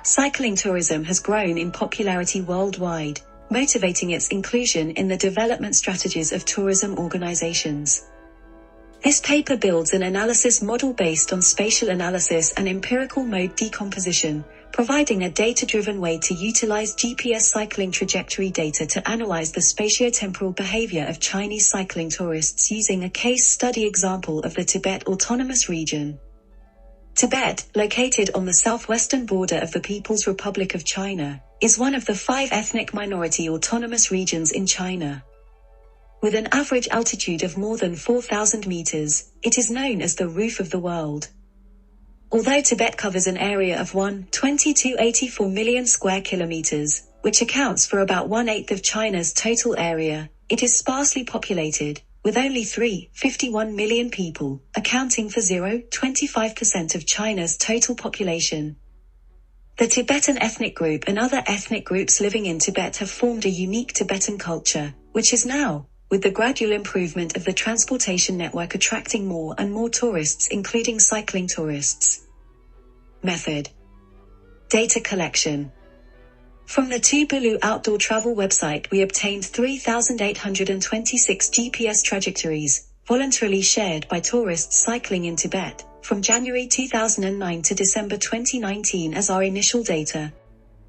Cycling tourism has grown in popularity worldwide, motivating its inclusion in the development strategies of tourism organizations. This paper builds an analysis model based on spatial analysis and empirical mode decomposition, providing a data-driven way to utilize GPS cycling trajectory data to analyze the spatiotemporal behavior of Chinese cycling tourists using a case study example of the Tibet Autonomous Region. Tibet, located on the southwestern border of the People's Republic of China, is one of the 5 ethnic minority autonomous regions in China. With an average altitude of more than 4,000 meters, it is known as the roof of the world. Although Tibet covers an area of 1,284 million square kilometers, which accounts for about 1/8 of China's total area, it is sparsely populated, with only 351 million people, accounting for 0.25% of China's total population. The Tibetan ethnic group and other ethnic groups living in Tibet have formed a unique Tibetan culture, which is now, with the gradual improvement of the transportation network, attracting more and more tourists, including cycling tourists. Method: data collection. From the Tuvalu outdoor travel website, we obtained 3,826 GPS trajectories, voluntarily shared by tourists cycling in Tibet, from January 2009 to December 2019 as our initial data.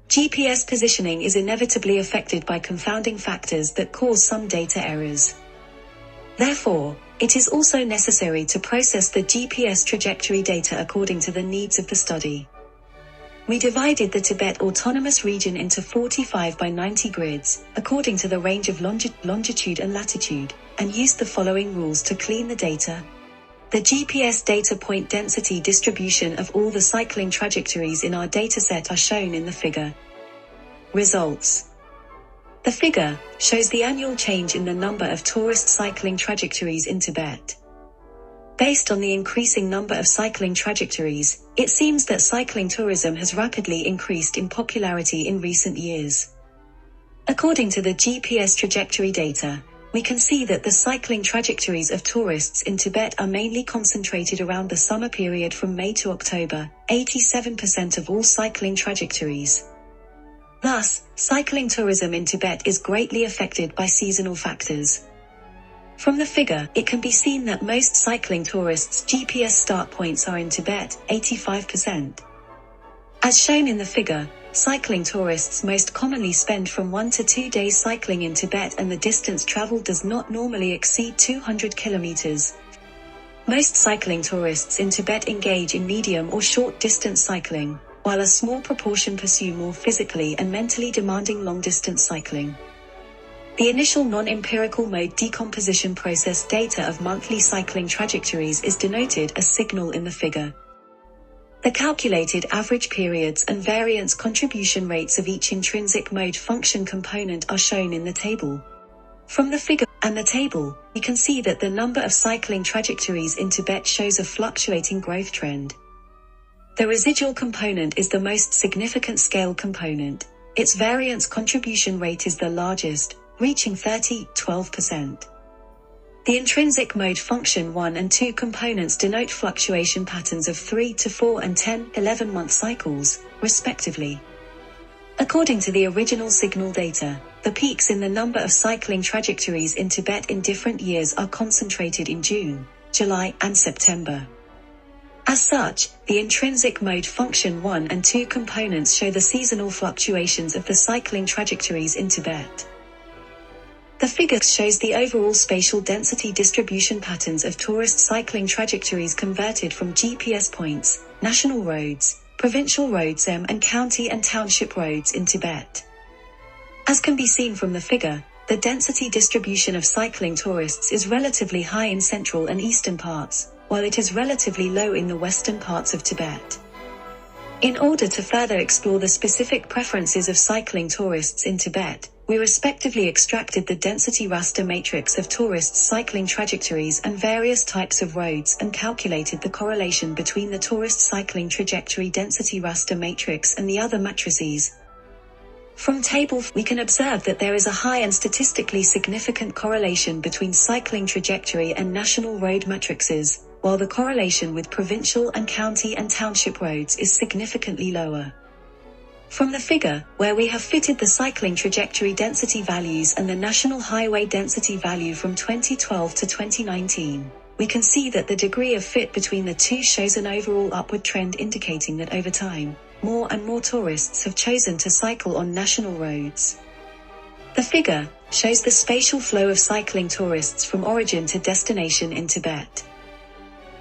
GPS positioning is inevitably affected by confounding factors that cause some data errors. Therefore, it is also necessary to process the GPS trajectory data according to the needs of the study. We divided the Tibet Autonomous Region into 45 by 90 grids, according to the range of longitude and latitude, and used the following rules to clean the data. The GPS data point density distribution of all the cycling trajectories in our dataset are shown in the figure. Results. The figure shows the annual change in the number of tourist cycling trajectories in Tibet. Based on the increasing number of cycling trajectories, it seems that cycling tourism has rapidly increased in popularity in recent years. According to the GPS trajectory data, we can see that the cycling trajectories of tourists in Tibet are mainly concentrated around the summer period from May to October, 87% of all cycling trajectories. Thus, cycling tourism in Tibet is greatly affected by seasonal factors. From the figure, it can be seen that most cycling tourists' GPS start points are in Tibet, 85%. As shown in the figure, cycling tourists most commonly spend from 1 to 2 days cycling in Tibet, and the distance traveled does not normally exceed 200 kilometers. Most cycling tourists in Tibet engage in medium or short distance cycling, while a small proportion pursue more physically and mentally demanding long-distance cycling. The initial non-empirical mode decomposition process data of monthly cycling trajectories is denoted as signal in the figure. The calculated average periods and variance contribution rates of each intrinsic mode function component are shown in the table. From the figure and the table, we can see that the number of cycling trajectories in Tibet shows a fluctuating growth trend. The residual component is the most significant scale component. Its variance contribution rate is the largest, reaching 12%. The intrinsic mode function 1 and 2 components denote fluctuation patterns of 3 to 4 and 10-11-month cycles, respectively. According to the original signal data, the peaks in the number of cycling trajectories in Tibet in different years are concentrated in June, July, and September. As such, the intrinsic mode function 1 and 2 components show the seasonal fluctuations of the cycling trajectories in Tibet. The figure shows the overall spatial density distribution patterns of tourist cycling trajectories converted from GPS points, national roads, provincial roads, and county and township roads in Tibet. As can be seen from the figure, the density distribution of cycling tourists is relatively high in central and eastern parts, while it is relatively low in the western parts of Tibet. In order to further explore the specific preferences of cycling tourists in Tibet, we respectively extracted the density raster matrix of tourists' cycling trajectories and various types of roads and calculated the correlation between the tourist cycling trajectory density raster matrix and the other matrices. From table we can observe that there is a high and statistically significant correlation between cycling trajectory and national road matrices, while the correlation with provincial and county and township roads is significantly lower. From the figure, where we have fitted the cycling trajectory density values and the national highway density value from 2012 to 2019, we can see that the degree of fit between the two shows an overall upward trend, indicating that over time, more and more tourists have chosen to cycle on national roads. The figure shows the spatial flow of cycling tourists from origin to destination in Tibet.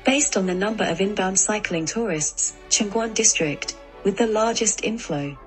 Based on the number of inbound cycling tourists, Changwon district, with the largest inflow,